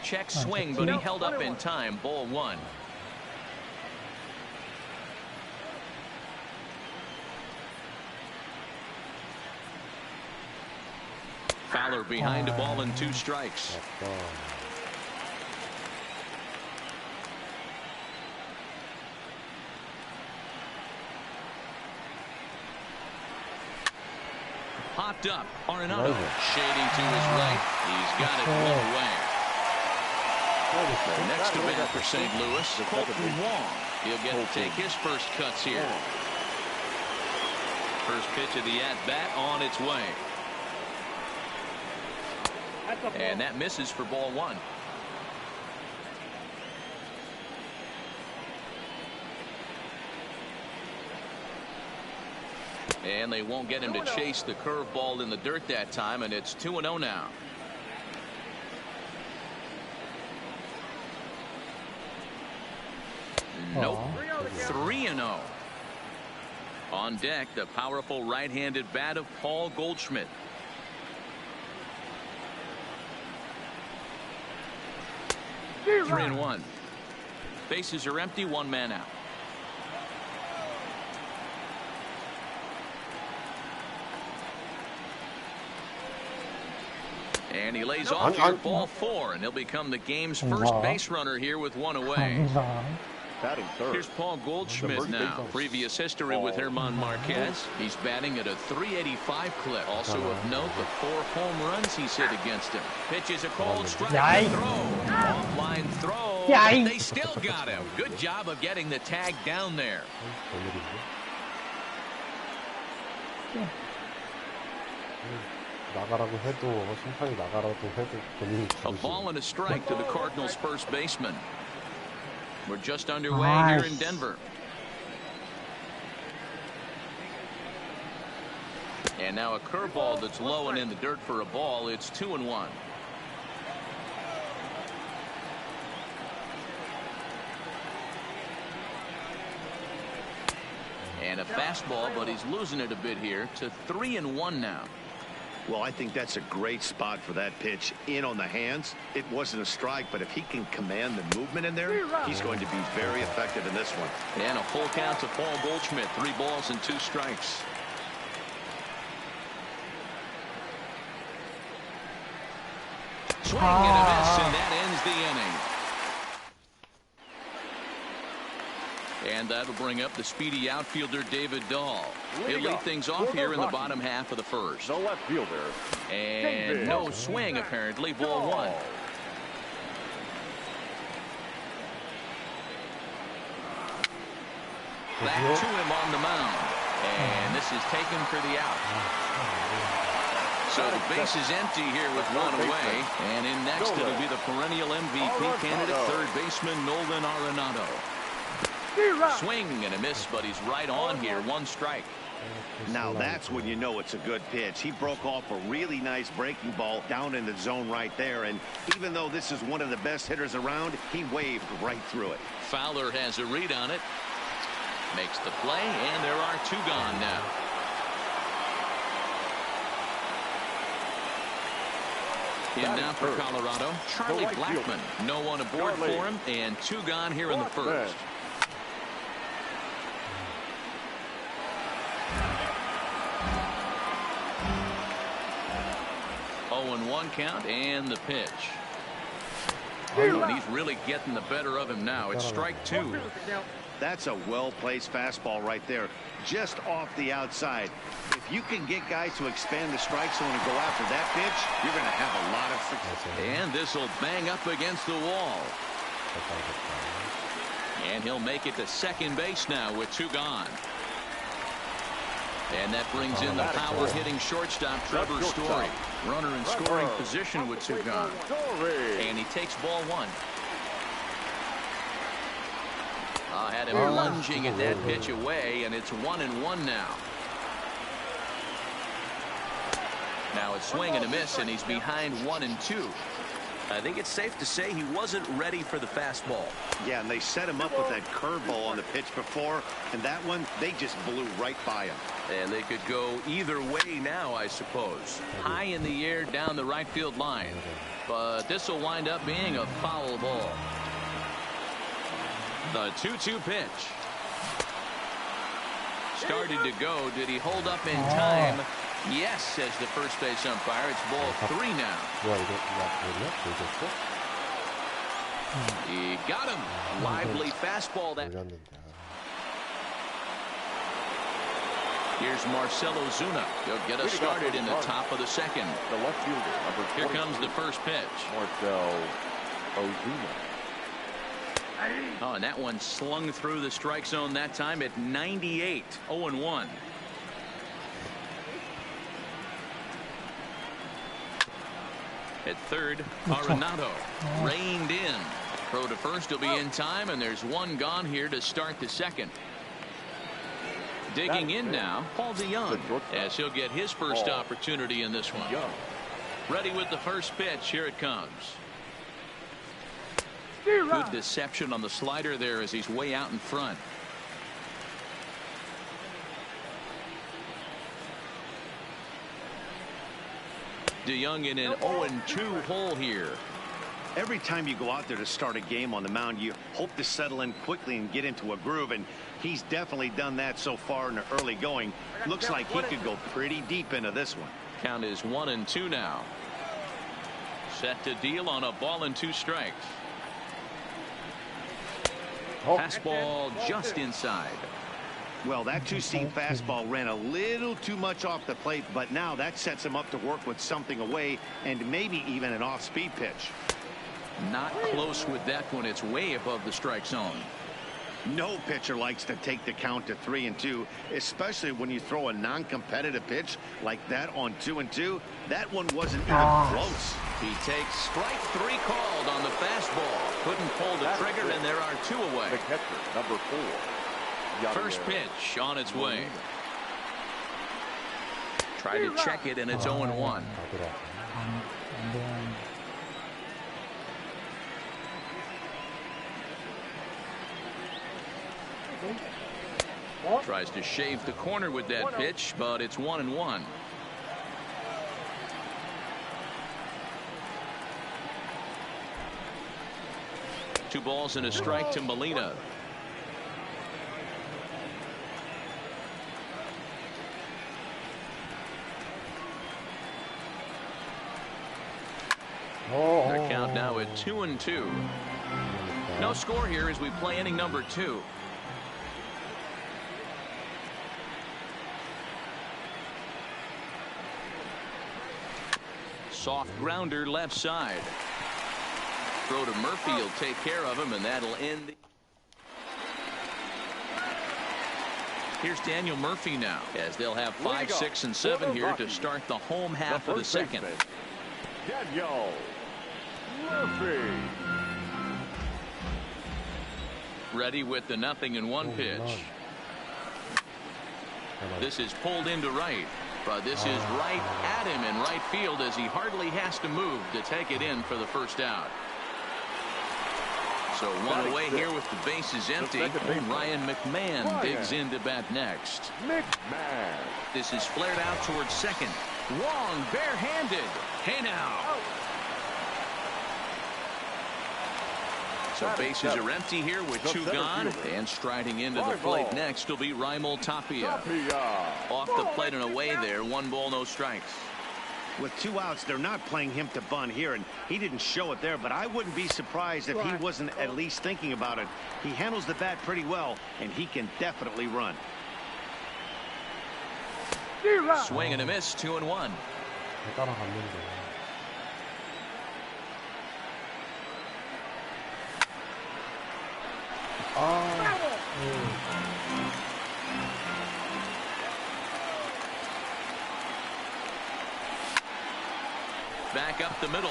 check swing, but he held up in time. Ball one. Fowler behind a ball and 2 strikes. Popped up. Arenado shading to his right. He's got it one away. Next to bat for St. Louis, Colton Wong. He'll get to take his first cuts here. First pitch of the at-bat on its way. And that misses for ball one. And they won't get him to chase the curveball in the dirt that time, and it's 2-0 now. Nope. 3-0. On deck, the powerful right-handed bat of Paul Goldschmidt. Three and one. Bases are empty, 1 man out. And he lays off here, ball 4, and he'll become the game's first base runner here with 1 away. Batting third. Here's Paul Goldschmidt now. Previous history with German Marquez. He's batting at a .385 clip. Also of note, the 4 home runs he's hit against him. Pitches a cold strike. Throw. Offline throw. And they still got him. Good job of getting the tag down there. A ball and a strike to the Cardinals' first baseman. We're just underway here in Denver. And now a curveball that's low and in the dirt for a ball. It's 2-1. And a fastball, but he's losing it a bit here to 3-1 now. Well, I think that's a great spot for that pitch. In on the hands. It wasn't a strike, but if he can command the movement in there, he's going to be very effective in this one. And a full count to Paul Goldschmidt. 3 balls and 2 strikes. Swing and a miss, and that ends the inning. And that'll bring up the speedy outfielder David Dahl. He'll lead things off here in the bottom half of the first. The left fielder. And no swing apparently. Ball 1. Back to him on the mound. And this is taken for the out. So the base is empty here with 1 away. And in next it'll be the perennial MVP candidate, third baseman Nolan Arenado. Swing and a miss, but he's right on here. 1 strike. Now that's when you know it's a good pitch. He broke off a really nice breaking ball down in the zone right there. And even though this is one of the best hitters around, he waved right through it. Fowler has a read on it. Makes the play, and there are 2 gone now. In now for Colorado, Charlie Blackmon. No one aboard for him, and 2 gone here in the first. 0-1 count, and the pitch. And he's really getting the better of him now. It's strike 2. That's a well-placed fastball right there, just off the outside. If you can get guys to expand the strike zone and go after that pitch, you're going to have a lot of success. And this will bang up against the wall. And he'll make it to second base now with 2 gone. And that brings in the power-hitting shortstop, Trevor Story. Runner in scoring position with 2 gone. And he takes ball 1. Had him lunging at that pitch away, and it's 1-1 now. Now it's swing and a miss, and he's behind 1-2. I think it's safe to say he wasn't ready for the fastball. Yeah, and they set him up with that curveball on the pitch before, and that one, they just blew right by him. And they could go either way now, I suppose. High in the air down the right field line. But this will wind up being a foul ball. The 2-2 pitch. Started to go. Did he hold up in time? Yes, says the first base umpire. It's ball 3 now. He got him. Lively fastball. That. Here's Marcell Ozuna. He'll get us started in the top of the second. The left fielder, number 20. Here comes the first pitch. Marcell Ozuna. Oh, and that one slung through the strike zone that time at 98. 0-1. At third, Arenado reined in. Throw to first will be in time, and there's one gone here to start the second. Digging in now, Paul DeJong, as he'll get his first opportunity in this one. Ready with the first pitch. Here it comes. Good deception on the slider there as he's way out in front. DeJong in an 0-2 hole here. Every time you go out there to start a game on the mound, you hope to settle in quickly and get into a groove, and he's definitely done that so far in the early going. Looks like he could go pretty deep into this one. Count is 1-2 now. Set to deal on a ball and 2 strikes. Fastball just inside. Well, that 2-seam fastball ran a little too much off the plate, but now that sets him up to work with something away and maybe even an off-speed pitch. Not close with that one. It's way above the strike zone. No pitcher likes to take the count to 3-2, especially when you throw a non-competitive pitch like that on 2-2. That one wasn't even close. He takes strike 3 called on the fastball. Couldn't pull the trigger, and there are 2 away. The catcher, number 4. First pitch on its way. Try to check it, and it's 0-1. Tries to shave the corner with that pitch, but it's 1-1. Two balls and a strike to Molina. Their count now at 2-2. No score here as we play inning number 2. Soft grounder left side. Throw to Murphy. He'll take care of him, and that'll end. Here's Daniel Murphy now, as they'll have 5, 6, and 7 here to start the home half of the second. Daniel Murphy. Ready with the 0-1 pitch. This is pulled into right. But this is right at him in right field as he hardly has to move to take it in for the first out. So 1 away here with the bases empty. Ryan McMahon digs in to bat next. This is flared out towards second. Wong barehanded. Hey now. So bases are empty here with 2 gone, and striding into the plate next will be Raimel Tapia. Off the plate and away there, 1 ball, no strikes. With 2 outs, they're not playing him to bunt here, and he didn't show it there, but I wouldn't be surprised if he wasn't at least thinking about it. He handles the bat pretty well, and he can definitely run. Swing and a miss, 2-1. Back up the middle.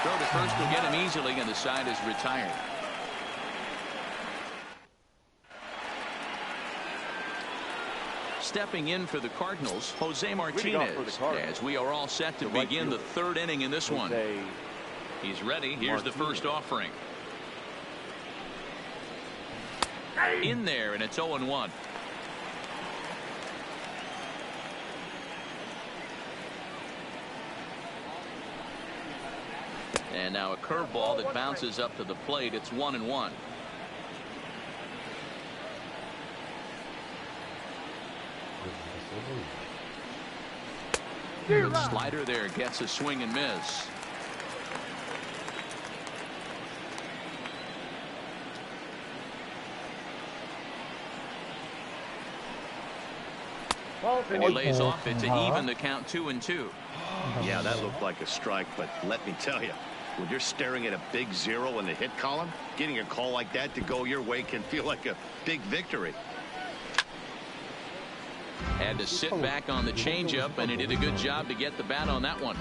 Throw to first will get him easily, and the side is retired. stepping in for the Cardinals, Jose for the Martinez, Cardinals. as we are all set to The right begin the fielder, third inning in this one. Jose He's ready. Here's the Martinez. first offering. In there, and it's 0-1. And now a curveball that bounces up to the plate. It's 1-1. Good slider there, gets a swing and miss. And he lays off it to even the count 2-2. Yeah, that looked like a strike, but let me tell you, when you're staring at a big 0 in the hit column, getting a call like that to go your way can feel like a big victory. Had to sit back on the changeup, and he did a good job to get the bat on that one.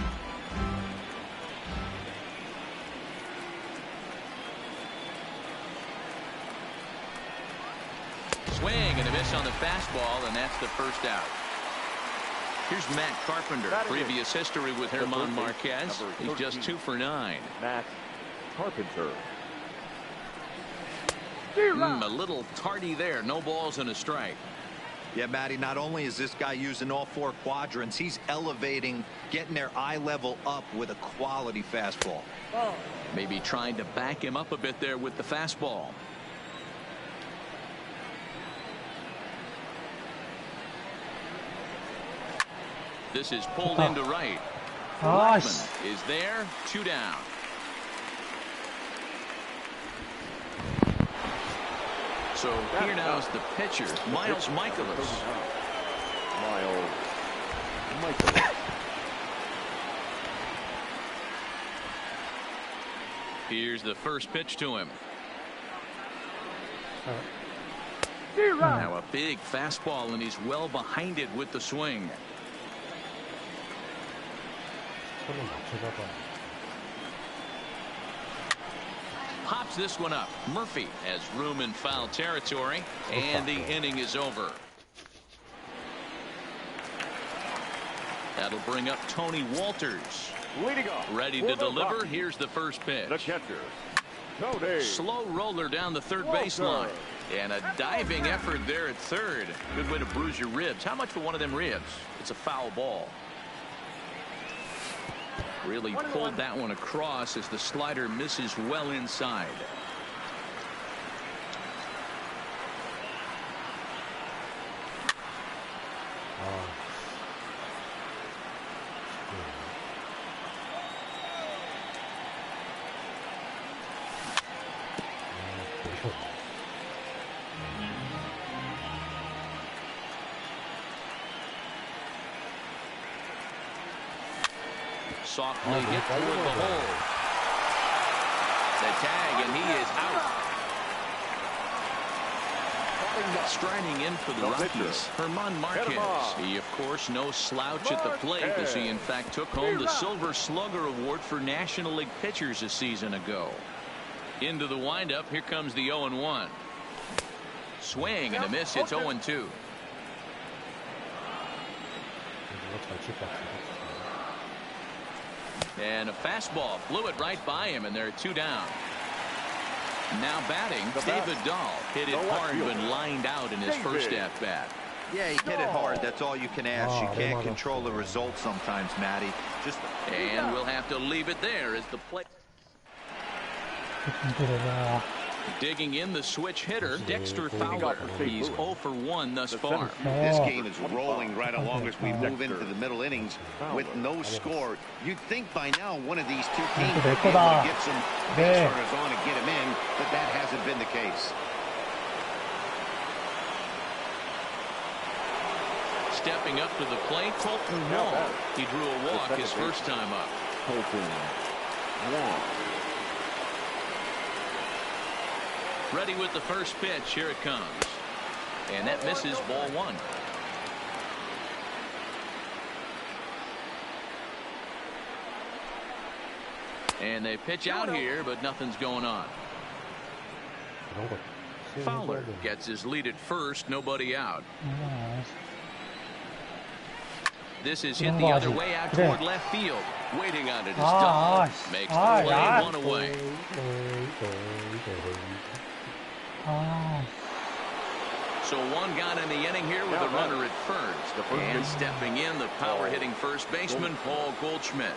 Swing and a miss on the fastball, and that's the first out. Here's Matt Carpenter. Previous history with German Marquez. He's just 2 for 9. Matt Carpenter. A little tardy there. No balls and a strike. Yeah, Matty, not only is this guy using all 4 quadrants, he's elevating, getting their eye level up with a quality fastball. Maybe trying to back him up a bit there with the fastball. This is pulled into right. Blackman is there. 2 down. So here now is the pitcher, Miles Mikolas. Miles Mikolas. Here's the first pitch to him. Now a big fastball, and he's well behind it with the swing. Pops this one up. Murphy has room in foul territory, and the inning is over. That'll bring up Tony Walters. Leading off. Ready for to the deliver. Rockies, Here's the first pitch. the catcher, Tony. Slow roller down the third Walter. baseline. And a diving effort there at third. Good way to bruise your ribs. How much for one of them ribs? It's a foul ball. Really pulled that one across as the slider misses well inside. Softly hit toward the hole. The tag, and he is out. Striding in for the Rockies, German Marquez. He, of course, no slouch at the plate, as he, in fact, took home the Silver Slugger Award for National League pitchers a season ago. Into the windup, here comes the 0-1. Swing and a miss, it's 0-2. And a fastball flew it right by him, and there are 2 down. Now batting, David Dahl hit it hard but lined out in his first at bat. Yeah, he hit it hard. That's all you can ask. You can't control the result sometimes, Matty. And we'll have to leave it there as the play. Digging in the switch hitter, Dexter Fowler. He's 0 for 1 thus far. This game is rolling right along as we move into the middle innings with no score. You'd think by now one of these 2 teams would be able to get some base runners on and get him in, but that hasn't been the case. Stepping up to the plate, Colton Wong. He drew a walk his first time up. Colton Wong. Ready with the first pitch. Here it comes. And that misses, ball 1. And they pitch out here, but nothing's going on. Fowler gets his lead at first, nobody out. This is hit the other way out toward left field. Waiting on it is Dahl. Makes the play, one away. So one got in the inning here with a runner at first. And stepping in, the power-hitting first baseman, Paul Goldschmidt.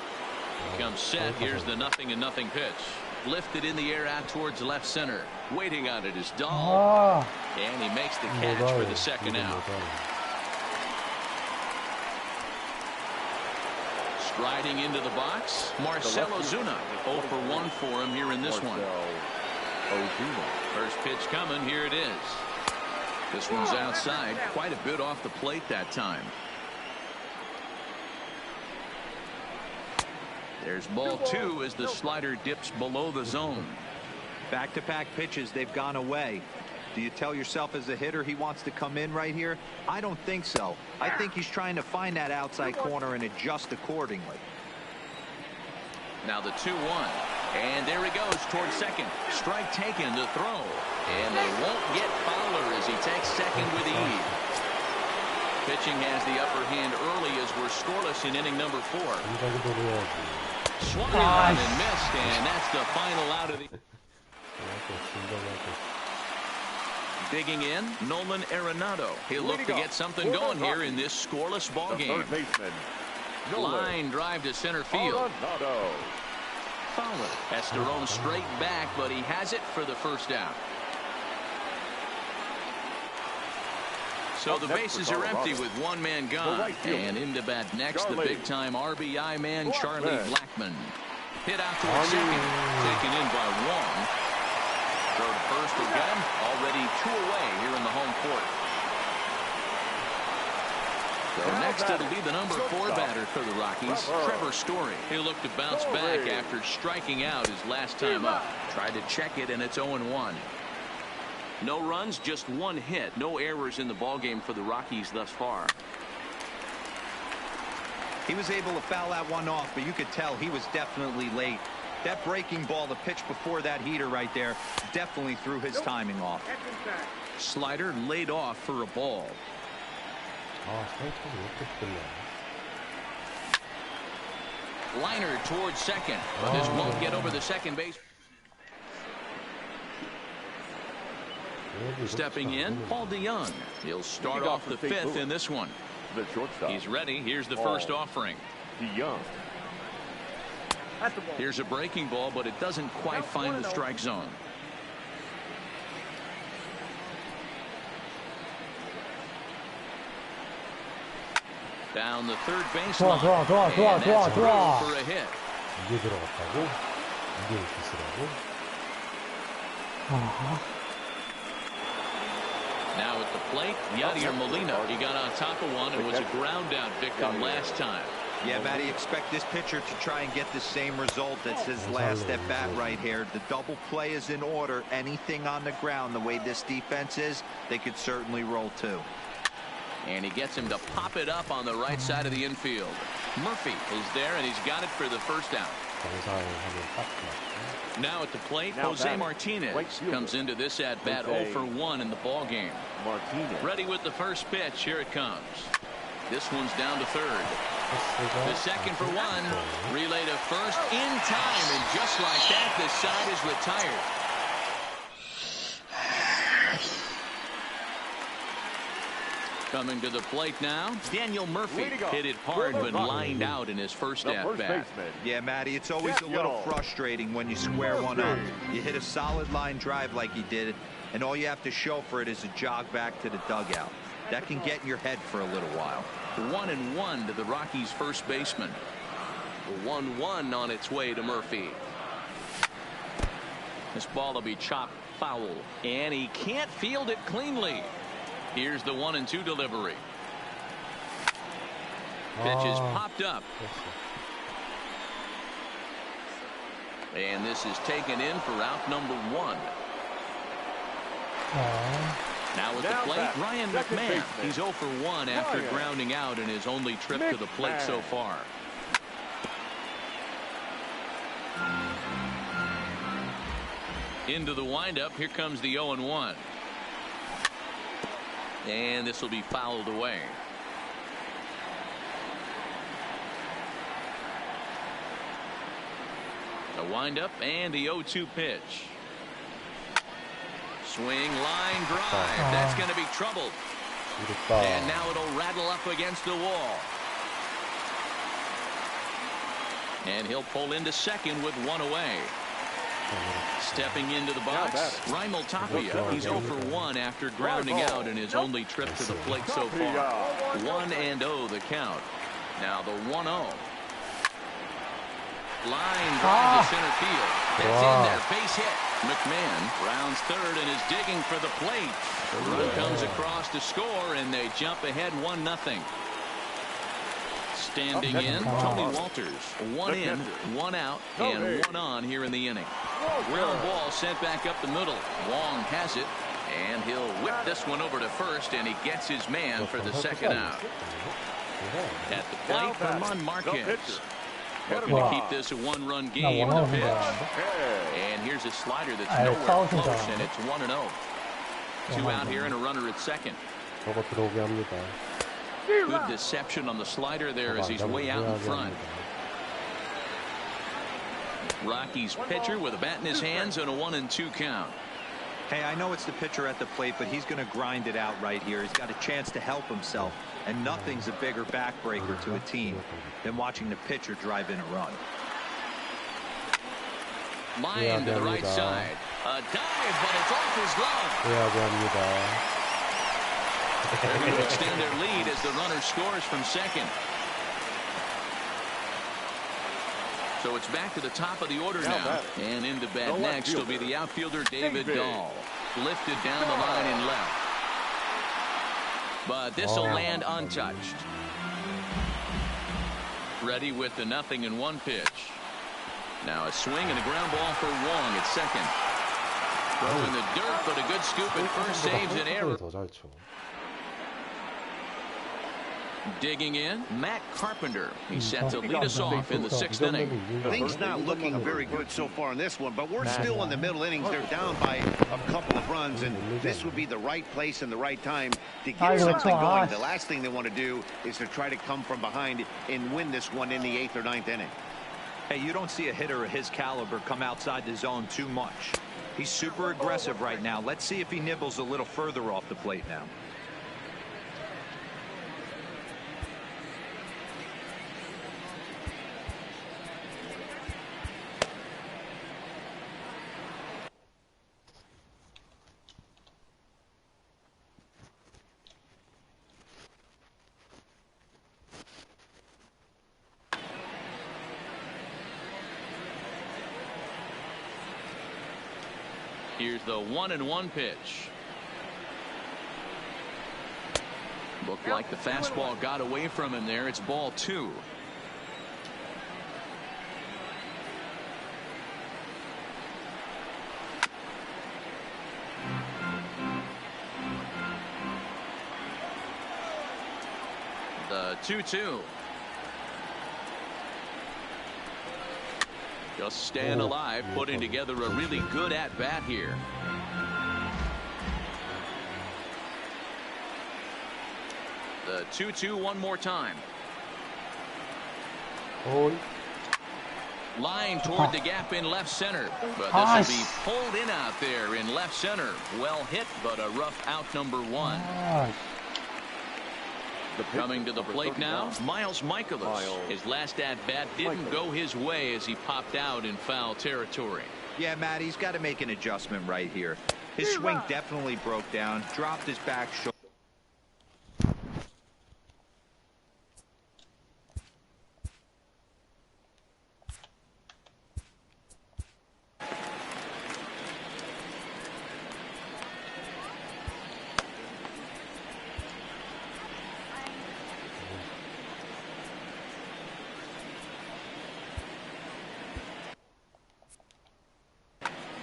Comes set. Here's the 0-0 pitch. Lifted in the air out towards left center. Waiting on it is Dahl. And he makes the catch for the second out. Striding into the box, Marcell Ozuna. 0 for 1 for him here in this one. First pitch coming. Here it is. This one's outside. Quite a bit off the plate that time. There's ball 2 as the slider dips below the zone. Back-to-back pitches, they've gone away. Do you tell yourself as a hitter he wants to come in right here? I don't think so. I think he's trying to find that outside corner and adjust accordingly. Now the 2-1. And there he goes towards second. Strike taken to throw. And they won't get Fowler as he takes second with ease. Pitching has the upper hand early as we're scoreless in inning number 4. Swung on and missed, and that's the final out of the... Digging in, Nolan Arenado. He'll look to get something going here in this scoreless ball game. Line drive to center field. Fowler has to roam straight back, but he has it for the first out. So the bases are empty with one man gone. And into bat next, the big-time RBI man, Charlie Blackmon. Hit out towards second. Taken in by Wong. Throw to first again. Already 2 away here in the home court. So next it'll be the number 4 batter for the Rockies, Trevor Story. He'll look to bounce back after striking out his last time up. Tried to check it, and it's 0-1. No runs, just 1 hit. No errors in the ballgame for the Rockies thus far. He was able to foul that one off, but you could tell he was definitely late. That breaking ball, the pitch before that heater right there, definitely threw his timing off. Slider laid off for a ball. Liner towards second, but this won't get over the second base. Stepping in, Paul DeYoung. He'll start off the 5th in this one. He's ready. Here's the first offering. DeYoung. Here's a breaking ball, but it doesn't quite find the strike zone. Down the third baseline. And that's through for a hit. Now at the plate, Yadier Molina. He got on top of one and was a ground out victim last time. Yeah, Matty, expect this pitcher to try and get the same result as his last at bat right here. The double play is in order. Anything on the ground, the way this defense is, they could certainly roll 2. And he gets him to pop it up on the right side of the infield. Murphy is there, and he's got it for the first out. Now at the plate, Jose Martinez comes into this at bat 0 for 1 in the ball game. Ready with the first pitch. Here it comes. This one's down to third. The second for 1. Relay to first in time, and just like that, the side is retired. Coming to the plate now, Daniel Murphy. Hit it hard, but lined out in his first at-bat. Yeah, Matty, it's always a little frustrating when you square one up. You hit a solid line drive like he did, and all you have to show for it is a jog back to the dugout. That can get in your head for a little while. 1-1 to the Rockies' first baseman. 1-1 on its way to Murphy. This ball will be chopped foul, and he can't field it cleanly. Here's the 1-2 delivery. Pitch is popped up. And this is taken in for out number 1. Now at the plate, Ryan McMahon. He's 0 for 1 after grounding out in his only trip to the plate so far. Into the windup. Here comes the 0-1. And this will be fouled away. windup and the 0-2 pitch. Swing, line drive. That's going to be troubled. And now it'll rattle up against the wall. And he'll pull into second with one away. Stepping into the box, Raimel Tapia. He's 0 for 1 after grounding out in his only trip to the plate so far. 1-0 the count. Now the 1-0. Line drive to center field. That's in there. Base hit. McMahon rounds third and is digging for the plate. The run comes across to score, and they jump ahead 1-0. Standing in, Tony Walters. 1 in, 1 out, and 1 on here in the inning. Ground ball sent back up the middle. Wong has it, and he'll whip this one over to first, and he gets his man for the second out. At the plate, German Marquez. Looking to keep this a 1-run game. The pitch. And here's a slider that's nowhere close, and it's 1-0. 2 out here and a runner at second. Good deception on the slider there as he's way out in front. Rockies pitcher with a bat in his hands and a 1-2 count. Hey, I know it's the pitcher at the plate, but he's going to grind it out right here. He's got a chance to help himself, and nothing's a bigger backbreaker to a team than watching the pitcher drive in a run. Line to the right side. A dive, but it's off his glove. They're going to extend their lead as the runner scores from second. So it's back to the top of the order now. And into bat next will be the outfielder David Dahl. Lifted down the line and left. But this will land untouched. Ready with the 0-1 pitch. Now a swing and a ground ball for Wong at second. Throw in the dirt, but a good scoop at first saves an error. Digging in, Matt Carpenter. He's set to lead us off in the 6th inning. Things not looking very good so far in this one, but we're still in the middle innings. They're down by a couple of runs, and this would be the right place and the right time to get something going. The last thing they want to do is to try to come from behind and win this one in the 8th or 9th inning. Hey, you don't see a hitter of his caliber come outside the zone too much. He's super aggressive right now. Let's see if he nibbles a little further off the plate now. Here's the 1-1 pitch. Looked like the fastball got away from him there. It's ball 2. The 2-2. Just staying alive, putting together a really good at-bat here. The 2-2 one more time. Line toward the gap in left center. But this will be pulled in out there in left center. Well hit, but a rough out number 1. Coming to the plate now, Miles Mikolas. His last at-bat didn't go his way as he popped out in foul territory. Yeah, Matt, he's got to make an adjustment right here. His swing definitely broke down, dropped his back shoulder.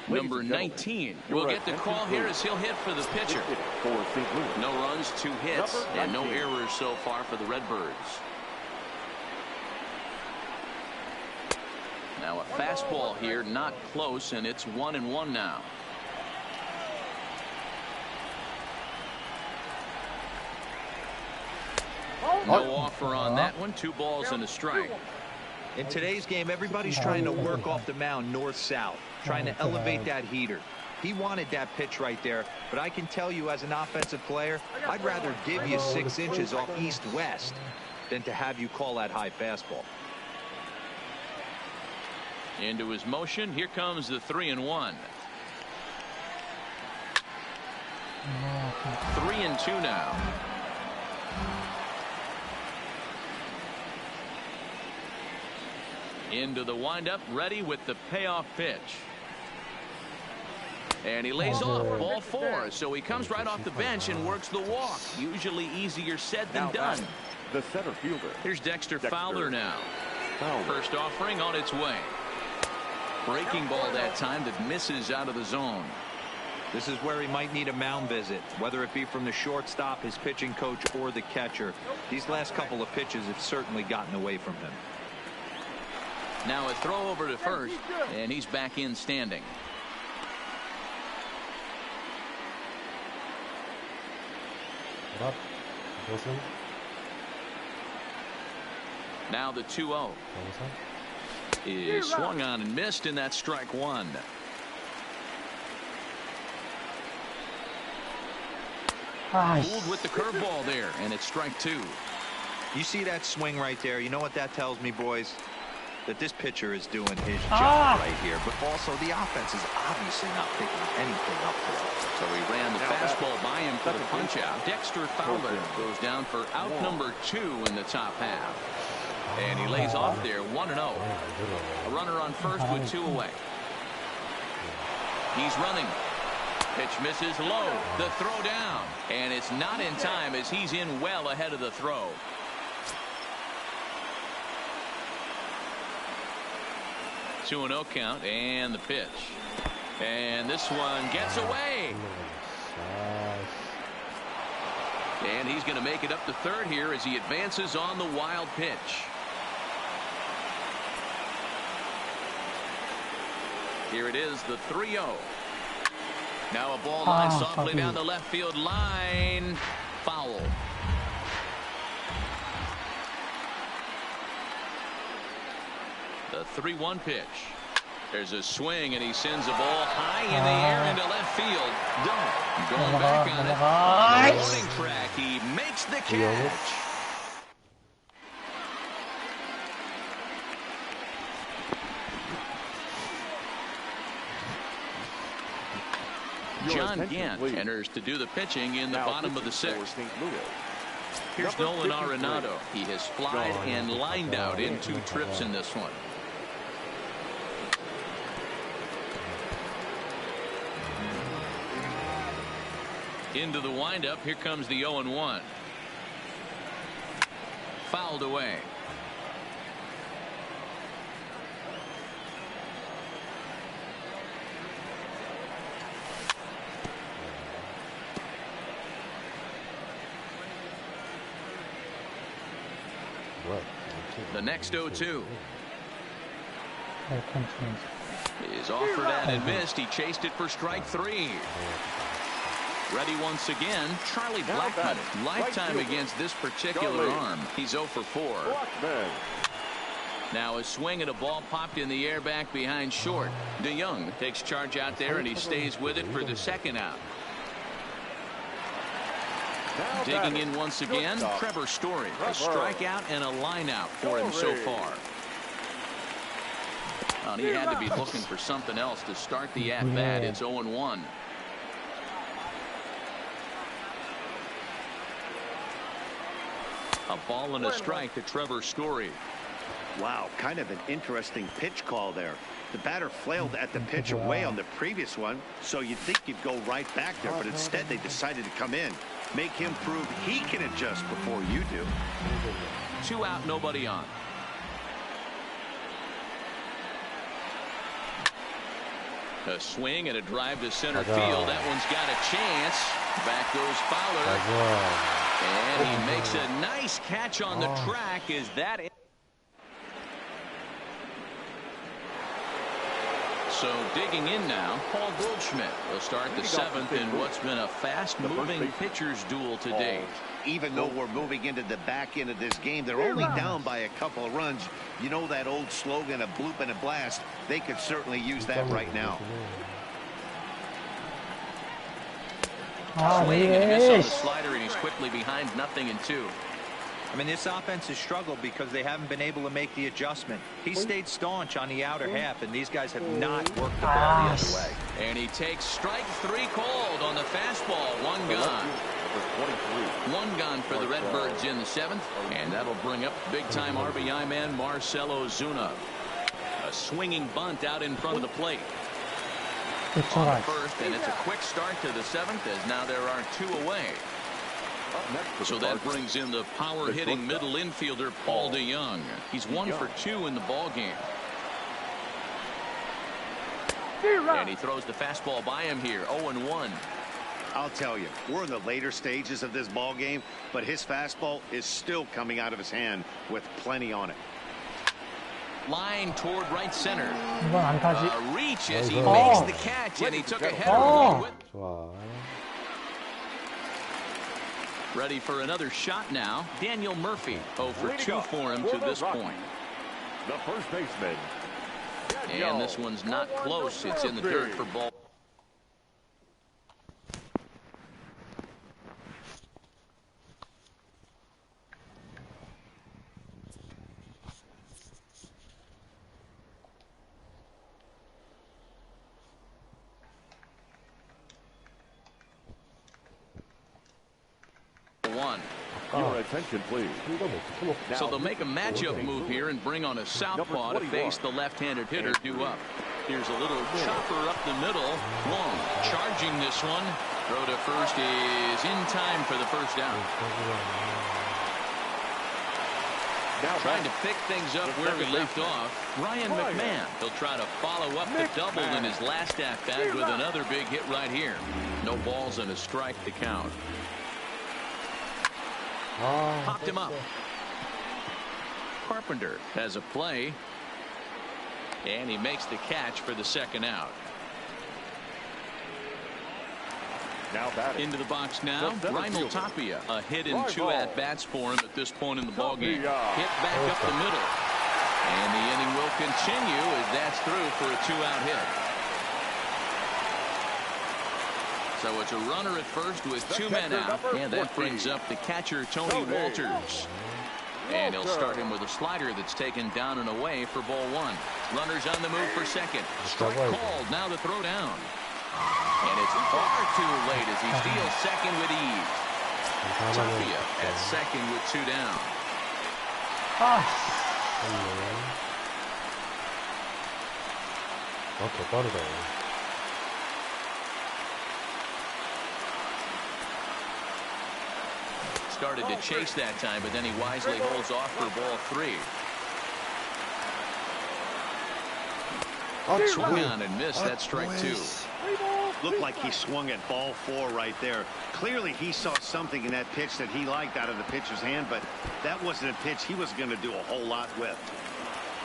Number 19 will get the call here as he'll hit for the pitcher. No runs, 2 hits, and no errors so far for the Redbirds. Now a fastball here, not close, and it's 1-1 now. No offer on that one. 2 balls and a strike. In today's game, everybody's trying to work off the mound north-south, trying to elevate that heater. He wanted that pitch right there, but I can tell you as an offensive player, I'd rather give you 6 inches off east-west than to have you call that high fastball. Into his motion. Here comes the 3-1. 3-2 now. Into the windup, ready with the payoff pitch. And he lays off, ball 4. So he comes right off the bench and works the walk. Usually easier said than done. The center fielder. Here's Dexter Fowler now. First offering on its way. Breaking ball that time that misses out of the zone. This is where he might need a mound visit, whether it be from the shortstop, his pitching coach, or the catcher. These last couple of pitches have certainly gotten away from him. Now a throw over to first, and he's back in standing. Now the 2-0 is swung on and missed, and that's strike 1. Fooled with the curveball there, and it's strike 2. You see that swing right there? You know what that tells me, boys? That this pitcher is doing his job right here, but also the offense is obviously not picking anything up for him. So he ran the fastball by him for the punch out. Dexter Fowler goes down for out number 2 in the top half. And he lays off there, 1-0. A runner on first with 2 away. He's running. Pitch misses low. The throw down. And it's not in time as he's in well ahead of the throw. Two 2-0 count, and the pitch. And this one gets away. And he's going to make it up to third here as he advances on the wild pitch. Here it is, the 3-0. Now a ball line softly down the left field line. Foul. The 3-1 pitch. There's a swing, and he sends a ball high in the air into left field. Going back on it. Warning track. He makes the catch. John Gant enters to do the pitching in the bottom of the 6th. Here's Nolan Arenado. He has flied and lined out in 2 trips in this one. Into the windup. Here comes the 0-1. Fouled away. The next 0-2 is offered at and missed. He chased it for strike 3. Ready once again, Charlie Blackmon. Lifetime against this particular arm. He's 0 for 4. Now a swing and a ball popped in the air back behind short. DeYoung takes charge out there, and he stays with it for the 2nd out. Digging in once again, Trevor Story. A strikeout and a line out for him so far. Well, he had to be looking for something else to start the at-bat. It's 0-1. A ball and a strike to Trevor Story. Wow, kind of an interesting pitch call there. The batter flailed at the pitch away on the previous one, so you'd think you'd go right back there, but instead they decided to come in. Make him prove he can adjust before you do. 2 out, nobody on. A swing and a drive to center field. That one's got a chance. Back goes Fowler. And he makes a nice catch on the track. Is that it? So digging in now, Paul Goldschmidt will start the seventh in what's been a fast-moving pitcher's duel today. Even though we're moving into the back end of this game, they're only down by a couple of runs. You know that old slogan, a bloop and a blast? They could certainly use that right now. Swing and a miss on the slider, and he's quickly behind 0-2. I mean, this offense has struggled because they haven't been able to make the adjustment. He stayed staunch on the outer half, and these guys have not worked the ball the other way. And he takes strike 3 called on the fastball. 1 gone. 1 gone for the Redbirds in the 7th, and that'll bring up big-time RBI man Marcell Ozuna. A swinging bunt out in front of the plate. On the first, and it's a quick start to the 7th, as now there are 2 away. So that brings in the power-hitting middle infielder Paul DeJong. He's 1 for 2 in the ball game. And he throws the fastball by him here. 0-1. I'll tell you, we're in the later stages of this ball game, but his fastball is still coming out of his hand with plenty on it. Line toward right center. 안타지. Reach as he makes the catch, and he took a header. 좋아. Ready for another shot now. Daniel Murphy, 0 for 2 for him to this point. The first baseman. And this one's not close. It's in the dirt for ball. Your attention, please. So they'll make a matchup move here and bring on a southpaw to face the left-handed hitter due up. Here's a little chopper up the middle. Long charging this one. Throw to first is in time for the first down. Trying to pick things up where we left off. Ryan McMahon. He'll try to follow up the double in his last at-bat with another big hit right here. No balls and a strike to count. Popped him up. Carpenter has a play. And he makes the catch for the second out. Into the box now. Raimel Tapia. A hit in 2 at-bats for him at this point in the ballgame. Hit back up the middle. And the inning will continue as that's through for a 2-out hit. So it's a runner at first with 2 men out. And that brings up the catcher, Tony Walters. And he'll start him with a slider that's taken down and away for ball 1. Runners on the move for second. Strike called. Now the throw down. And it's far too late as he steals second with ease. Tapia at second with 2 down. 오케이, 빠르다. Started to chase that time, but then he wisely holds off for ball 3. Swung on and missed. That's strike 2. Looked like he swung at ball 4 right there. Clearly he saw something in that pitch that he liked out of the pitcher's hand, but that wasn't a pitch he was going to do a whole lot with.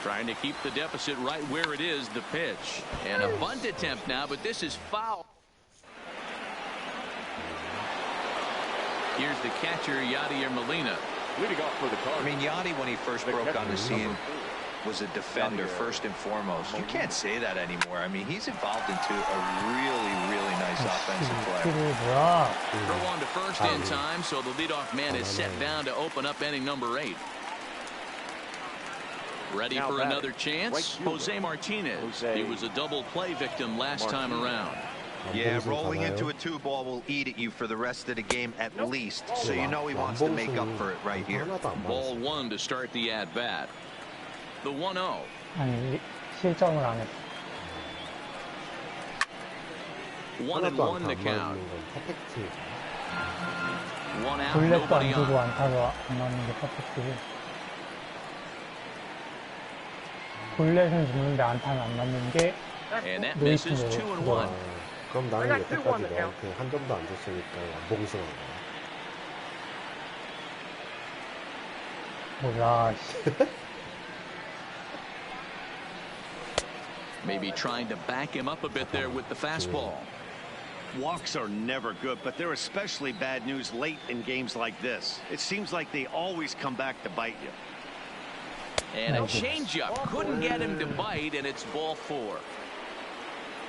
Trying to keep the deficit right where it is, the pitch. And a bunt attempt now, but this is foul. Here's the catcher, Yadier Molina. I mean, Yadi, when he first broke on the scene, was a defender first and foremost. You can't say that anymore. I mean, he's evolved into a really, really nice offensive player. Throw on to first in time, so the leadoff man is set down to open up inning number 8. Ready for another chance? Jose Martinez. He was a double play victim last time around. Yeah, rolling into a 2-ball will eat at you for the rest of the game at least. So you know he wants to make up for it right here. Ball 1 to start the at-bat. The 1-0. 아니, 실점을 안 해. 1-1 the count. 1 out, 볼넷도 nobody 안 주고 on. 안타가 안 맞는 게 퍼펙트고. 볼넷은 주는데 안타는 안 맞는 게 And that misses. 2-1. 그럼 나는 여태까지 너한테 한 점도 안 줬으니까 안 보고 있어야 돼. 뭐야. Maybe trying to back him up a bit there with the fastball. Walks are never good, but they're especially bad news late in games like this. It seems like they always come back to bite you. And a changeup couldn't get him to bite, and it's ball 4.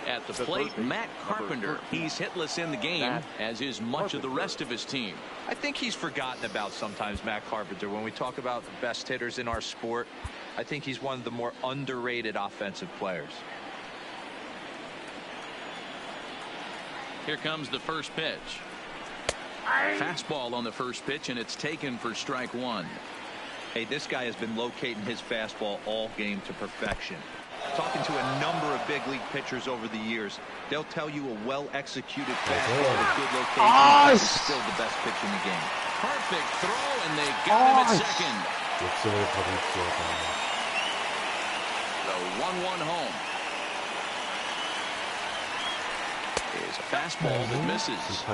At the plate, Matt Carpenter. He's hitless in the game, as is much of the rest of his team. I think he's forgotten about sometimes, Matt Carpenter. When we talk about the best hitters in our sport, I think he's one of the more underrated offensive players. Here comes the first pitch. Fastball on the first pitch, and it's taken for strike 1. Hey, this guy has been locating his fastball all game to perfection. Talking to a number of big league pitchers over the years, they'll tell you a well-executed fastball with good location is still the best pitch in the game. Perfect throw, and they got him at second. The 1-1 home. Is a fastball that misses.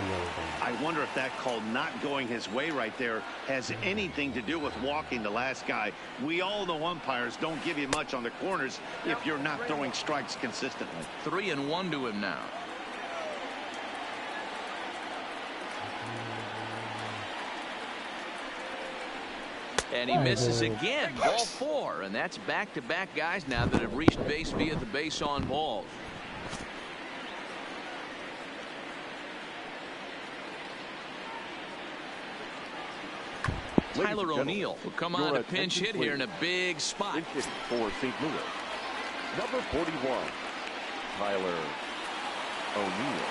I wonder if that call not going his way right there has anything to do with walking the last guy. We all know umpires don't give you much on the corners if you're not throwing strikes consistently. 3-1 to him now. And he misses again. Ball 4, and that's back-to-back guys now that have reached base via the base on balls. Tyler O'Neill will come on a pinch hit here in a big spot. Pinch hit for St. Louis. Number 41, Tyler O'Neill.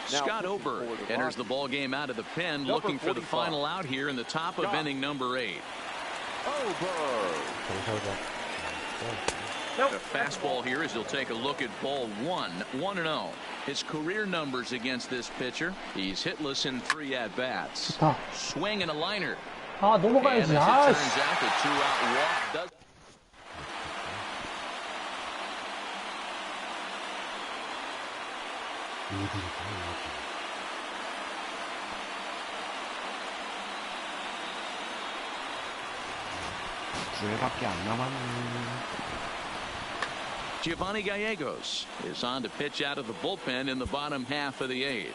Scott Oberg enters the ball game out of the pen, looking for the final out here in the top of inning number 8. The fastball here as he'll take a look at ball 1. 1-0. His career numbers against this pitcher. He's hitless in 3 at-bats. Swing and a liner. And as it turns out, the 2-out walk does. Giovanni Gallegos is on to pitch out of the bullpen in the bottom half of the 8th.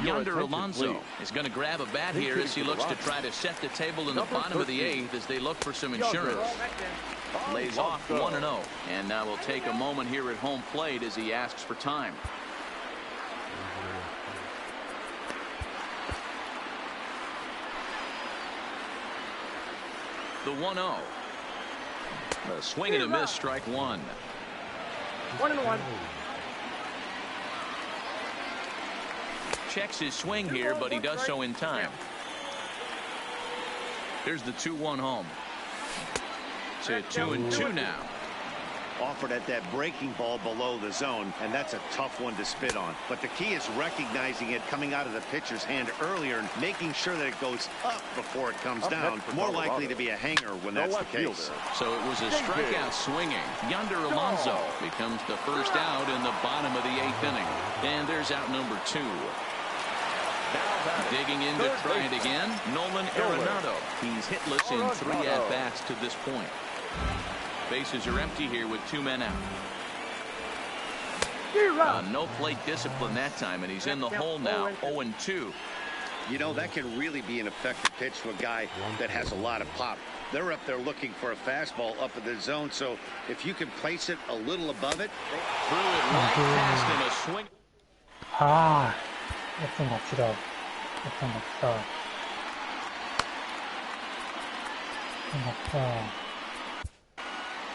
Yonder Alonso is going to grab a bat here as he looks to try to set the table in the bottom of the 8th as they look for some insurance. Lays off 1-0, and now we'll take a moment here at home plate as he asks for time. The 1-0. A swing and a miss, strike 1. 1-1. Checks his swing here, but he does so in time. Here's the 2-1 home. So 2-2 now. Offered at that breaking ball below the zone, and that's a tough one to spit on. But the key is recognizing it coming out of the pitcher's hand earlier and making sure that it goes up before it comes down. More likely to be a hanger when that's the case. So it was a strikeout swinging. Yonder Alonso becomes the first out in the bottom of the 8th inning. And there's out number 2. Digging in to try it again, Nolan Arenado. He's hitless in 3 at-bats to this point. Bases are empty here with 2 men out. No plate discipline that time, and he's in the hole now, 0-2. You know, that can really be an effective pitch to a guy that has a lot of pop. They're up there looking for a fastball up in the zone, so if you can place it a little above it. Threw it right past him, a swing. F 납시다. F 납시다.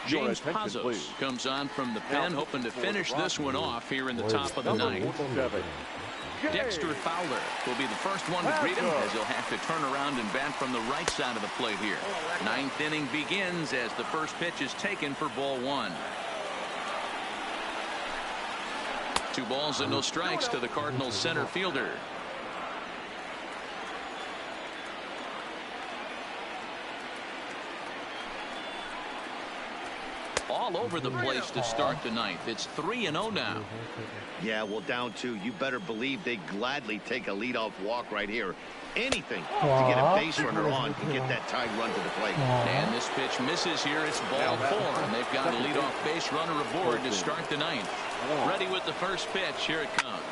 James Pazos comes on from the pen, hoping to finish this one off here in the top of the 9th. Dexter Fowler will be the first one to greet him as he'll have to turn around and bat from the right side of the plate here. 9th inning begins as the first pitch is taken for ball 1. 2 balls and no strikes to the Cardinals center fielder. all over the place to start the ninth. It's 3-0 now. Yeah, well, down 2. You better believe they gladly take a leadoff walk right here. Anything to get a base runner on to get that tying run to the plate. And this pitch misses here. It's ball 4. And they've got a leadoff base runner aboard to start the ninth. Ready with the first pitch. Here it comes.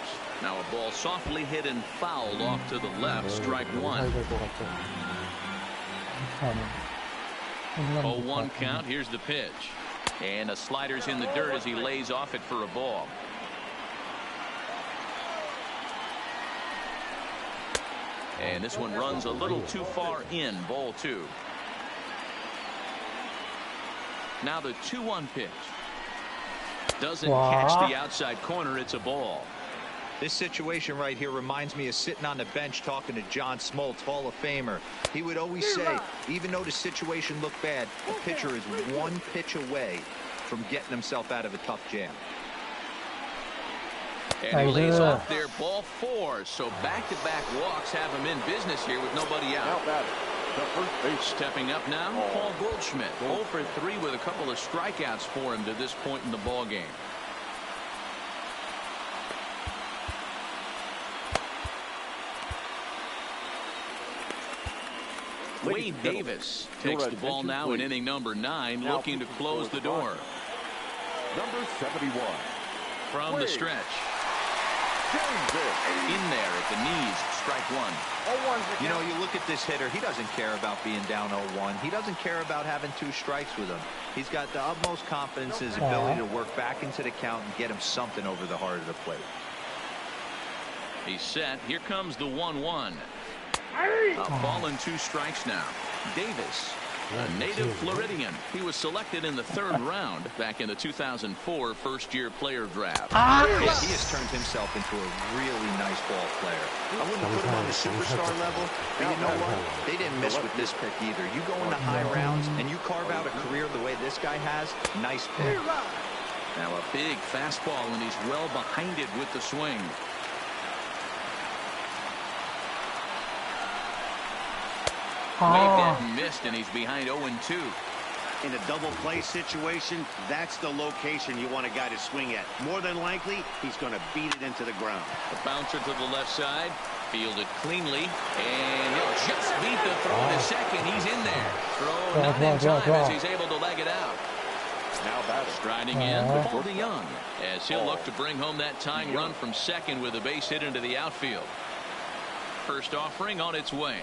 Now a ball softly hit and fouled off to the left. Strike 1. 0-1 count. Here's the pitch. And a slider's in the dirt as he lays off it for a ball. And this one runs a little too far in. Ball 2. Now the 2-1 pitch. Doesn't catch the outside corner. It's a ball. This situation right here reminds me of sitting on the bench talking to John Smoltz, Hall of Famer. He would always say, even though the situation looked bad, the pitcher is one pitch away from getting himself out of a tough jam. And he lays off there, ball 4. So back-to-back walks have him in business here with nobody out. Stepping up now, Paul Goldschmidt. 0 for 3 with a couple of strikeouts for him to this point in the ball game. Wade Davis takes the ball now in inning number 9, looking to close the door. Number 71. From the stretch. In there at the knees, strike 1. You know, you look at this hitter, he doesn't care about being down 0-1. He doesn't care about having 2 strikes with him. He's got the utmost confidence in his ability to work back into the count and get him something over the heart of the plate. He's set. Here comes the 1-1. A ball and 2 strikes now. Davis, a native Floridian. He was selected in the 3rd round back in the 2004 first-year player draft. He has turned himself into a really nice ball player. I wouldn't put him on the superstar level, but you know what? They didn't miss with this pick either. You go into high rounds and you carve out a career the way this guy has, nice pick. Now a big fastball, and he's well behind it with the swing. Waved at and missed, and he's behind 0-2. In a double play situation, that's the location you want a guy to swing at. More than likely, he's going to beat it into the ground. The bouncer to the left side, fielded cleanly, and he'll just beat the throw to second. He's in there. Throw not in time as he's able to leg it out. Now batter. Striding in, Paul DeYoung, as he'll look to bring home that tying run from second with a base hit into the outfield. First offering on its way.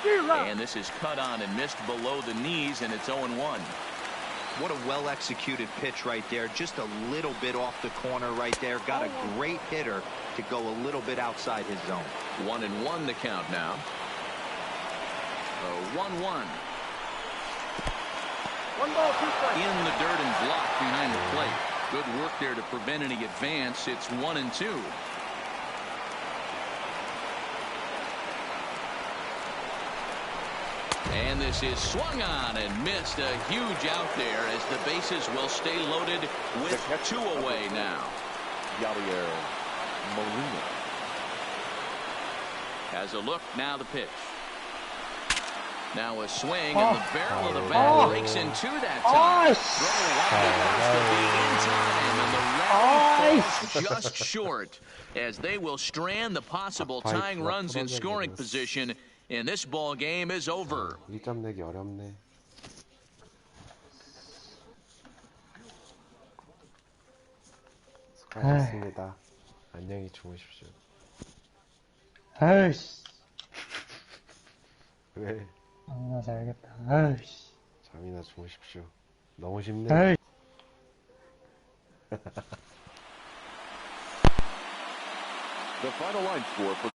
And this is cut on and missed below the knees, and it's 0-1. What a well-executed pitch right there. Just a little bit off the corner right there. Got a great hitter to go a little bit outside his zone. 1-1 the count now. 1-1. In the dirt and blocked behind the plate. Good work there to prevent any advance. It's 1-2. And this is swung on and missed. A huge out there as the bases will stay loaded with 2 away now. Yadier Molina has a look. Now the pitch. Now a swing, and the barrel of the bat breaks in 2 that time. Throw up the first to be in time, and the rally falls just short as they will strand the possible tying runs in scoring position. And this ball game is over. 2점 내기 어렵네. 수고하셨습니다. 안녕히 주무십시오. 아이씨. 왜? 아, 잘겠다. 아이씨. 잠이나 주무십시오. 너무 쉽네. 아이. The final line score for